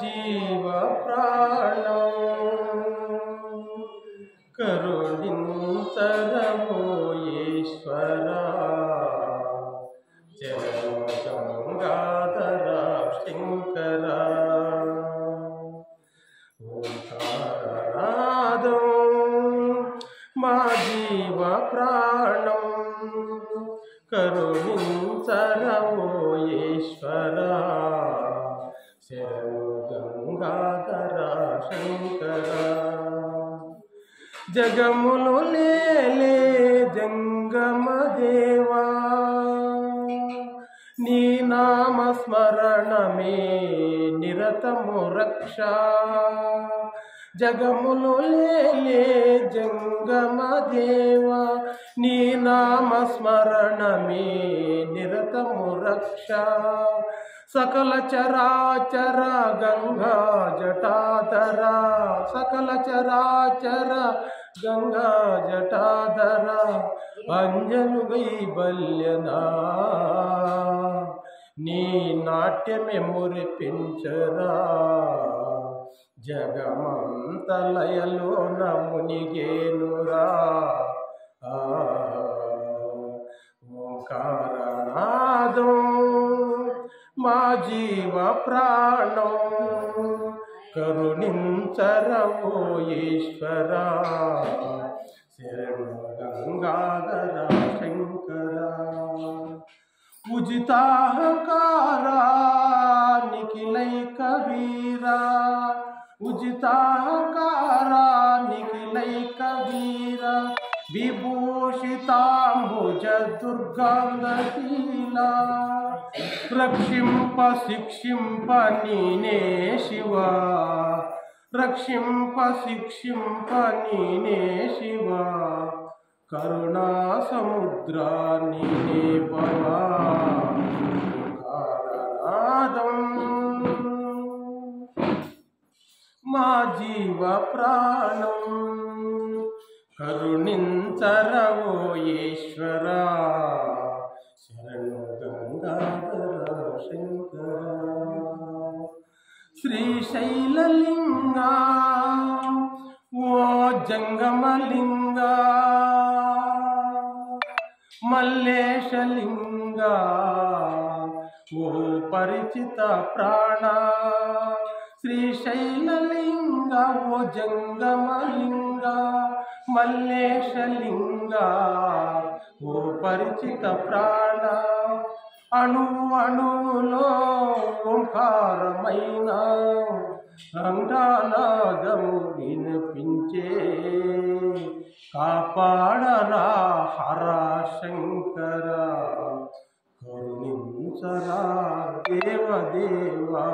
జీవ ప్రాణం కరుణించరవో ఈశ్వరా చరణం గంగాధర శంకరా ఓంకారనాదం మా జీవ ప్రాణం కరుణించరవో ఈశ్వరా శరణు గంగాధర శంకరా జగములు లేలే జంగమ దేవా నీ నామ స్మరణమే నిరతము రక్ష జగములు లేలే జంగమ దేవా నీ నామ స్మరణమే నిరతము రక్ష సకల చరాచర గంగా జటాధర సకల చరాచర గంగా జటాధర అంజను గైబల్యనా నీ నాట్యమే మురిపించరా జగమంతలయలోన మునిగేనురా ఓంకారనాదం మా జీవ ప్రాణం కరుణించరవో ఈశ్వరా శరణు గంగాధర శంకరా ఉజితాహకారా నిఖిలైక వీరా ఉజితాహకారా నిఖిలైక వీరా విభూషితాంబుజ దుర్గాంగశీలా రక్షింప శిక్షింప నీనే శివ రక్షింప శిక్షింప నీనే శివ కరుణా సముద్రా నీనే భవా కారణాదం మా జీవ ప్రాణం కరుణించరవో ఈశ్వరా శరణు గంగాధర శంకరా శ్రీశైలలింగా ఓ జంగమలింగా మల్లేశలింగా ఓ పరిచిత ప్రాణ శ్రీశైలలింగా ఓ జంగమలింగా మల్లేశలింగా ఓ పరిచిత ప్రాణ అణు అణువులో ఓంకారమైన రంగనాదము వినిపించే కాపాడరా హర శంకర కరుణించరా దేవదేవా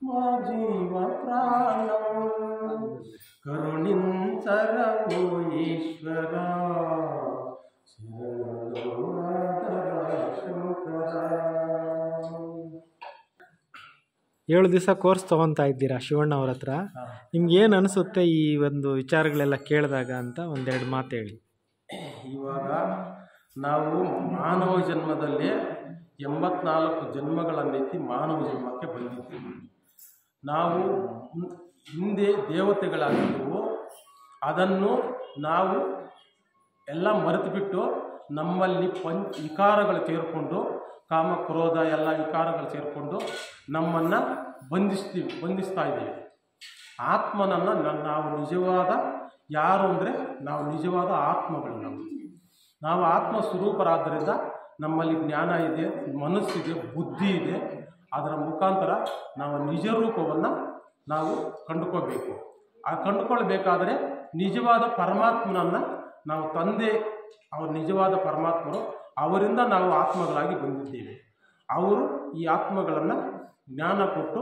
మా జీవ ప్రాణం కరుణించరవో ఈశ్వరా ಏಳು ದಿವಸ ಕೋರ್ಸ್ ತೊಗೊತಾ ಇದ್ದೀರಾ ಶಿವಣ್ಣ ಅವ್ರ ಹತ್ರ. ನಿಮ್ಗೆ ಏನು ಅನಿಸುತ್ತೆ ಈ ಒಂದು ವಿಚಾರಗಳೆಲ್ಲ ಕೇಳಿದಾಗ ಅಂತ ಒಂದೆರಡು ಮಾತು ಹೇಳಿ. ಇವಾಗ ನಾವು ಮಾನವ ಜನ್ಮದಲ್ಲಿ 84 ಜನ್ಮಗಳನ್ನೆತ್ತಿ ಮಾನವ ಜನ್ಮಕ್ಕೆ ಬಂದಿದ್ದೀವಿ. ನಾವು ಹಿಂದೆ ದೇವತೆಗಳಾಗಿದ್ದೆವು. ಅದನ್ನು ನಾವು ಎಲ್ಲ ಮರೆತುಬಿಟ್ಟು ನಮ್ಮಲ್ಲಿ ವಿಕಾರಗಳು ಸೇರಿಕೊಂಡು ಕಾಮ ಕ್ರೋಧ ಎಲ್ಲ ವಿಕಾರಗಳು ಸೇರಿಕೊಂಡು ನಮ್ಮನ್ನು ಬಂಧಿಸ್ತಾ ಇದ್ದೀವಿ. ಆತ್ಮನನ್ನು ನಾವು ನಿಜವಾದ ಯಾರು ಅಂದರೆ ನಾವು ನಿಜವಾದ ಆತ್ಮಗಳು. ನಾವು ಆತ್ಮ ಸ್ವರೂಪರಾದ್ದರಿಂದ ನಮ್ಮಲ್ಲಿ ಜ್ಞಾನ ಇದೆ, ಮನಸ್ಸಿದೆ, ಬುದ್ಧಿ ಇದೆ. ಅದರ ಮುಖಾಂತರ ನಾವು ನಿಜ ರೂಪವನ್ನು ನಾವು ಕಂಡುಕೋಬೇಕು. ಆ ಕಂಡುಕೊಳ್ಬೇಕಾದ್ರೆ ನಿಜವಾದ ಪರಮಾತ್ಮನನ್ನು ನಾವು ತಂದೆ, ಅವರು ನಿಜವಾದ ಪರಮಾತ್ಮರು, ಅವರಿಂದ ನಾವು ಆತ್ಮಗಳಾಗಿ ಬಂದಿದ್ದೇವೆ. ಅವರು ಈ ಆತ್ಮಗಳನ್ನು ಜ್ಞಾನ ಕೊಟ್ಟು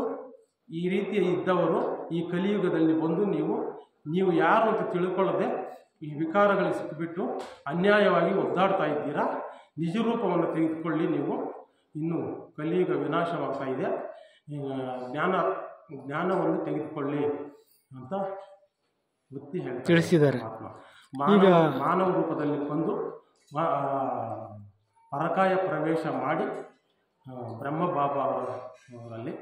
ಈ ರೀತಿಯ ಇದ್ದವರು ಈ ಕಲಿಯುಗದಲ್ಲಿ ಬಂದು ನೀವು ಯಾರು ಅಂತ ತಿಳ್ಕೊಳ್ಳದೆ ಈ ವಿಕಾರಗಳಿಗೆ ಸಿಕ್ಕಿಬಿಟ್ಟು ಅನ್ಯಾಯವಾಗಿ ಒದ್ದಾಡ್ತಾ ಇದ್ದೀರಾ. ನಿಜ ರೂಪವನ್ನು ತೆಗೆದುಕೊಳ್ಳಿ. ನೀವು ಇನ್ನೂ ಕಲಿಯುಗ ವಿನಾಶವಾಗ್ತಾ ಇದೆ. ಜ್ಞಾನವನ್ನು ತೆಗೆದುಕೊಳ್ಳಿ ಅಂತ ವೃತ್ತಿ ತಿಳಿಸಿದ್ದಾರೆ. ಈಗ ಮಾನವ ರೂಪದಲ್ಲಿ ಬಂದು ಪರಕಾಯ ಪ್ರವೇಶ ಮಾಡಿ ಬ್ರಹ್ಮ ಬಾಬಾ ಅವರಲ್ಲಿ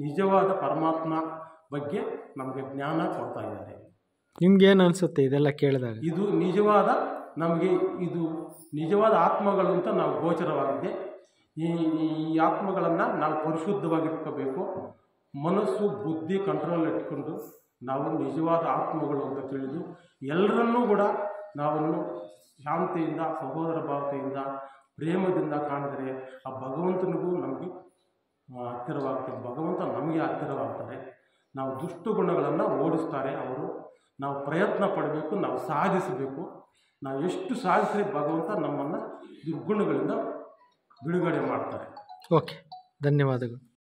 ನಿಜವಾದ ಪರಮಾತ್ಮ ಬಗ್ಗೆ ನಮಗೆ ಜ್ಞಾನ ಕೊಡ್ತಾ ಇದ್ದಾರೆ. ನಿಮ್ಗೇನು ಅನಿಸುತ್ತೆ ಇದೆಲ್ಲ ಕೇಳಿದಾಗ? ಇದು ನಿಜವಾದ ಆತ್ಮಗಳು ಅಂತ ನಾವು ಗೋಚರವಾಗಿದೆ. ಈ ಆತ್ಮಗಳನ್ನು ನಾವು ಪರಿಶುದ್ಧವಾಗಿಟ್ಕೋಬೇಕು. ಮನಸ್ಸು ಬುದ್ಧಿ ಕಂಟ್ರೋಲ್ ಇಟ್ಕೊಂಡು ನಾವು ನಿಜವಾದ ಆತ್ಮಗಳು ಅಂತ ತಿಳಿದು ಎಲ್ಲರನ್ನೂ ಕೂಡ ನಾವನ್ನು ಶಾಂತಿಯಿಂದ ಸಹೋದರ ಭಾವತೆಯಿಂದ ಪ್ರೇಮದಿಂದ ಕಾಣಿದರೆ ಆ ಭಗವಂತನಿಗೂ ನಮಗೆ ಹತ್ತಿರವಾಗ್ತದೆ, ಭಗವಂತ ನಮಗೆ ಹತ್ತಿರವಾಗ್ತಾರೆ. ನಾವು ದುಷ್ಟ ಗುಣಗಳನ್ನು ಓಡಿಸ್ತಾರೆ ಅವರು. ನಾವು ಪ್ರಯತ್ನ ಪಡಬೇಕು, ನಾವು ಸಾಧಿಸಬೇಕು. ನಾವು ಎಷ್ಟು ಸಾಧಿಸಿದ್ರೆ ಭಗವಂತ ನಮ್ಮನ್ನು ದುರ್ಗುಣಗಳಿಂದ ಬಿಡುಗಡೆ ಮಾಡ್ತಾರೆ. ಓಕೆ, ಧನ್ಯವಾದಗಳು.